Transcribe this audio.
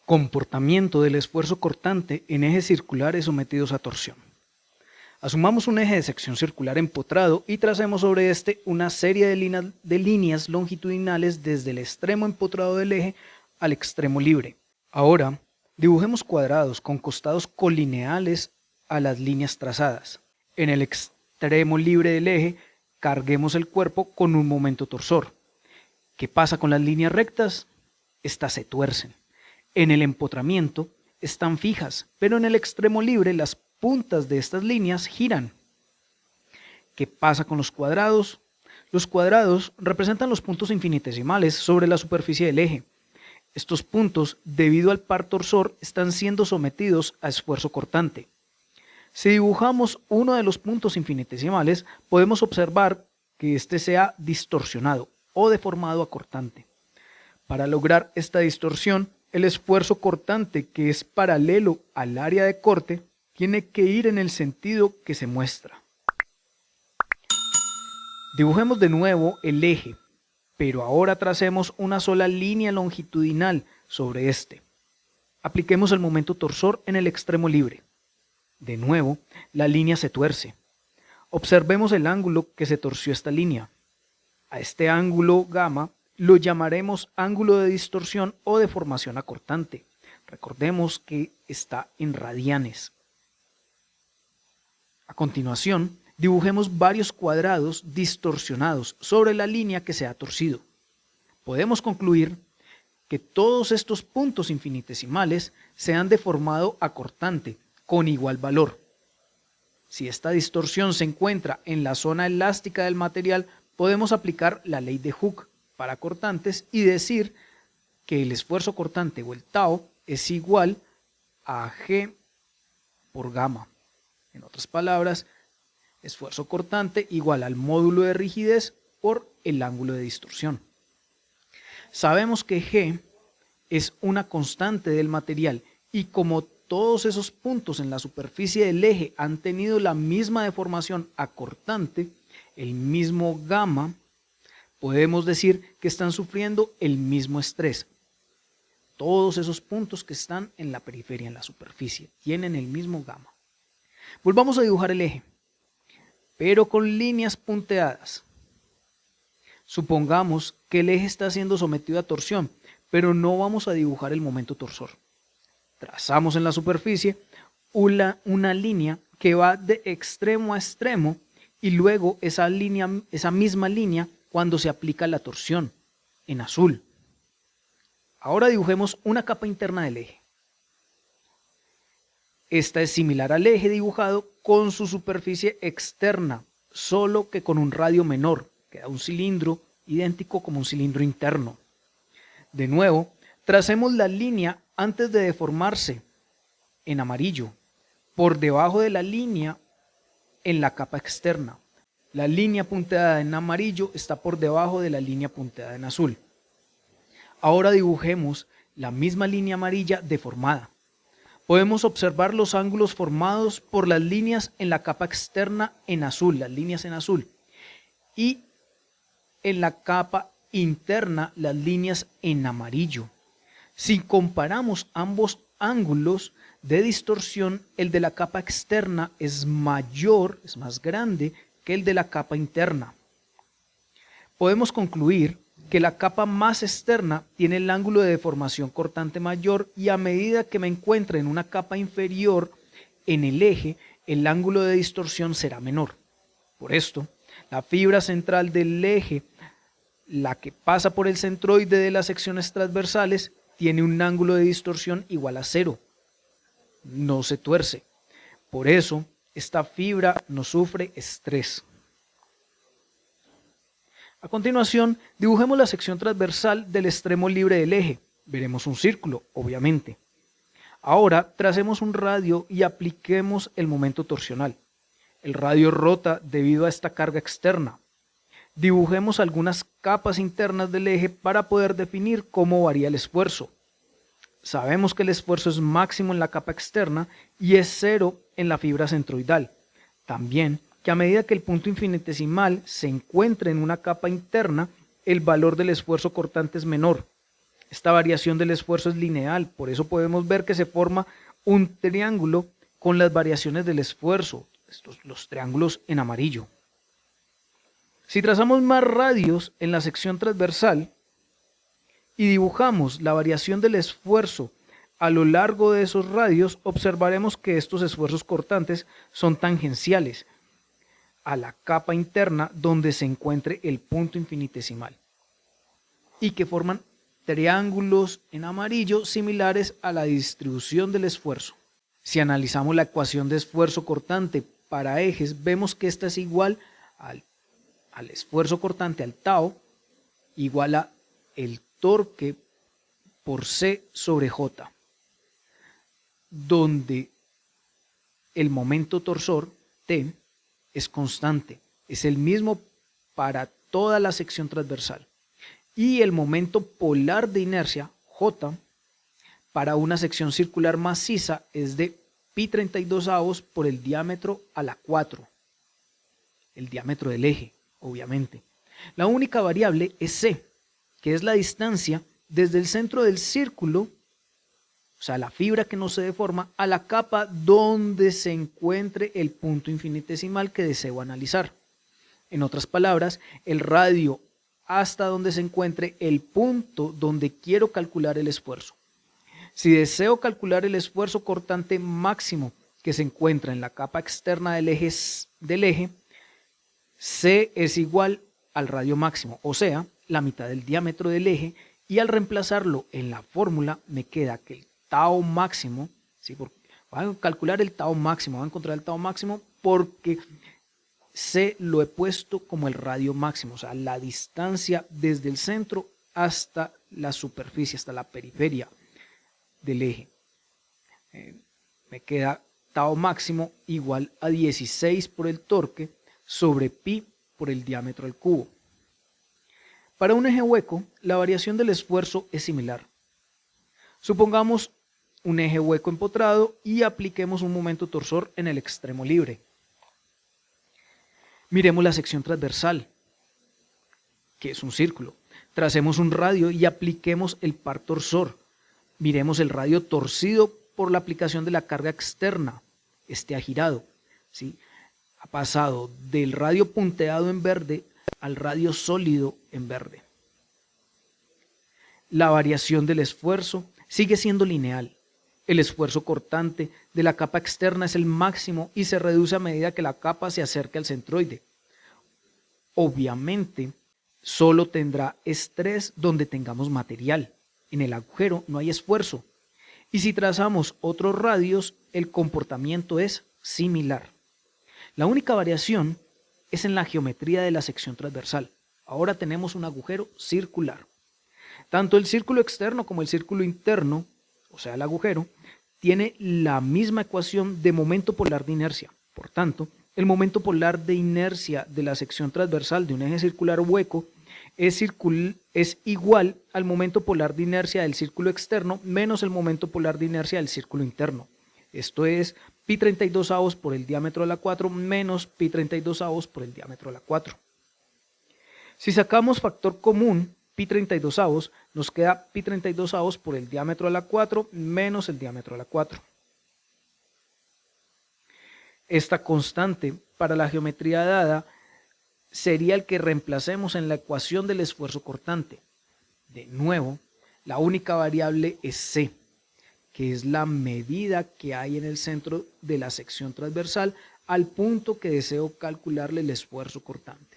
Comportamiento del esfuerzo cortante en ejes circulares sometidos a torsión. Asumamos un eje de sección circular empotrado y tracemos sobre este una serie de líneas longitudinales desde el extremo empotrado del eje al extremo libre. Ahora, dibujemos cuadrados con costados colineales a las líneas trazadas. En el extremo libre del eje, carguemos el cuerpo con un momento torsor. ¿Qué pasa con las líneas rectas? Estas se tuercen. En el empotramiento están fijas, pero en el extremo libre las puntas de estas líneas giran. ¿Qué pasa con los cuadrados? Los cuadrados representan los puntos infinitesimales sobre la superficie del eje. Estos puntos, debido al par torsor, están siendo sometidos a esfuerzo cortante. Si dibujamos uno de los puntos infinitesimales, podemos observar que éste sea distorsionado o deformado a cortante. Para lograr esta distorsión, el esfuerzo cortante, que es paralelo al área de corte, tiene que ir en el sentido que se muestra. Dibujemos de nuevo el eje, pero ahora tracemos una sola línea longitudinal sobre este. Apliquemos el momento torsor en el extremo libre. De nuevo, la línea se tuerce. Observemos el ángulo que se torció esta línea. A este ángulo gamma lo llamaremos ángulo de distorsión o deformación acortante. Recordemos que está en radianes. A continuación, dibujemos varios cuadrados distorsionados sobre la línea que se ha torcido. Podemos concluir que todos estos puntos infinitesimales se han deformado a cortante con igual valor. Si esta distorsión se encuentra en la zona elástica del material, podemos aplicar la ley de Hooke para cortantes y decir que el esfuerzo cortante o el tau es igual a G por gamma. En otras palabras, esfuerzo cortante igual al módulo de rigidez por el ángulo de distorsión. Sabemos que G es una constante del material y como todos esos puntos en la superficie del eje han tenido la misma deformación acortante, el mismo gamma, podemos decir que están sufriendo el mismo estrés. Todos esos puntos que están en la periferia, en la superficie, tienen el mismo gamma. Volvamos a dibujar el eje, pero con líneas punteadas. Supongamos que el eje está siendo sometido a torsión, pero no vamos a dibujar el momento torsor. Trazamos en la superficie una línea que va de extremo a extremo y luego esa misma línea cuando se aplica la torsión, en azul. Ahora dibujemos una capa interna del eje. Esta es similar al eje dibujado con su superficie externa, solo que con un radio menor, que da un cilindro idéntico como un cilindro interno. De nuevo, tracemos la línea antes de deformarse, en amarillo, por debajo de la línea en la capa externa. La línea punteada en amarillo está por debajo de la línea punteada en azul. Ahora dibujemos la misma línea amarilla deformada. Podemos observar los ángulos formados por las líneas en la capa externa en azul, las líneas en azul, y en la capa interna las líneas en amarillo. Si comparamos ambos ángulos de distorsión, el de la capa externa es mayor, es más grande que el de la capa interna. Podemos concluir que la capa más externa tiene el ángulo de deformación cortante mayor y a medida que me encuentre en una capa inferior en el eje, el ángulo de distorsión será menor. Por esto, la fibra central del eje, la que pasa por el centroide de las secciones transversales, tiene un ángulo de distorsión igual a 0. No se tuerce. Por eso, esta fibra no sufre estrés. A continuación, dibujemos la sección transversal del extremo libre del eje. Veremos un círculo, obviamente. Ahora, tracemos un radio y apliquemos el momento torsional. El radio rota debido a esta carga externa. Dibujemos algunas capas internas del eje para poder definir cómo varía el esfuerzo. Sabemos que el esfuerzo es máximo en la capa externa y es 0 en la fibra centroidal. También que a medida que el punto infinitesimal se encuentre en una capa interna, el valor del esfuerzo cortante es menor. Esta variación del esfuerzo es lineal, por eso podemos ver que se forma un triángulo con las variaciones del esfuerzo, los triángulos en amarillo. Si trazamos más radios en la sección transversal y dibujamos la variación del esfuerzo a lo largo de esos radios, observaremos que estos esfuerzos cortantes son tangenciales a la capa interna donde se encuentre el punto infinitesimal y que forman triángulos en amarillo similares a la distribución del esfuerzo. Si analizamos la ecuación de esfuerzo cortante para ejes, vemos que esta es igual al esfuerzo cortante, al tau, igual a el torque por C sobre J, donde el momento torsor, T, es constante, es el mismo para toda la sección transversal. Y el momento polar de inercia, J, para una sección circular maciza es de pi32avos por el diámetro a la 4, el diámetro del eje, obviamente. La única variable es C, que es la distancia desde el centro del círculo, o sea, la fibra que no se deforma, a la capa donde se encuentre el punto infinitesimal que deseo analizar. En otras palabras, el radio hasta donde se encuentre el punto donde quiero calcular el esfuerzo. Si deseo calcular el esfuerzo cortante máximo que se encuentra en la capa externa del eje, C es igual al radio máximo, o sea, la mitad del diámetro del eje, y al reemplazarlo en la fórmula me queda que el tau máximo, ¿sí? Voy a calcular el tau máximo, voy a encontrar el tau máximo porque C lo he puesto como el radio máximo, o sea, la distancia desde el centro hasta la superficie, hasta la periferia del eje. Me queda tau máximo igual a 16 por el torque sobre pi por el diámetro al cubo. Para un eje hueco, la variación del esfuerzo es similar. Supongamos un eje hueco empotrado y apliquemos un momento torsor en el extremo libre. Miremos la sección transversal, que es un círculo. Tracemos un radio y apliquemos el par torsor. Miremos el radio torcido por la aplicación de la carga externa. Este ha girado, ¿sí? Ha pasado del radio punteado en verde al radio sólido en verde. La variación del esfuerzo sigue siendo lineal. El esfuerzo cortante de la capa externa es el máximo y se reduce a medida que la capa se acerque al centroide. Obviamente, solo tendrá estrés donde tengamos material. En el agujero no hay esfuerzo. Y si trazamos otros radios, el comportamiento es similar. La única variación es en la geometría de la sección transversal. Ahora tenemos un agujero circular. Tanto el círculo externo como el círculo interno, o sea el agujero, tiene la misma ecuación de momento polar de inercia. Por tanto, el momento polar de inercia de la sección transversal de un eje circular hueco es igual al momento polar de inercia del círculo externo menos el momento polar de inercia del círculo interno. Esto es pi32avos por el diámetro a la 4 menos pi32avos por el diámetro a la 4. Si sacamos factor común, pi32avos, nos queda pi32avos por el diámetro a la 4 menos el diámetro a la 4. Esta constante para la geometría dada sería el que reemplacemos en la ecuación del esfuerzo cortante. De nuevo, la única variable es C, que es la medida que hay en el centro de la sección transversal al punto que deseo calcularle el esfuerzo cortante.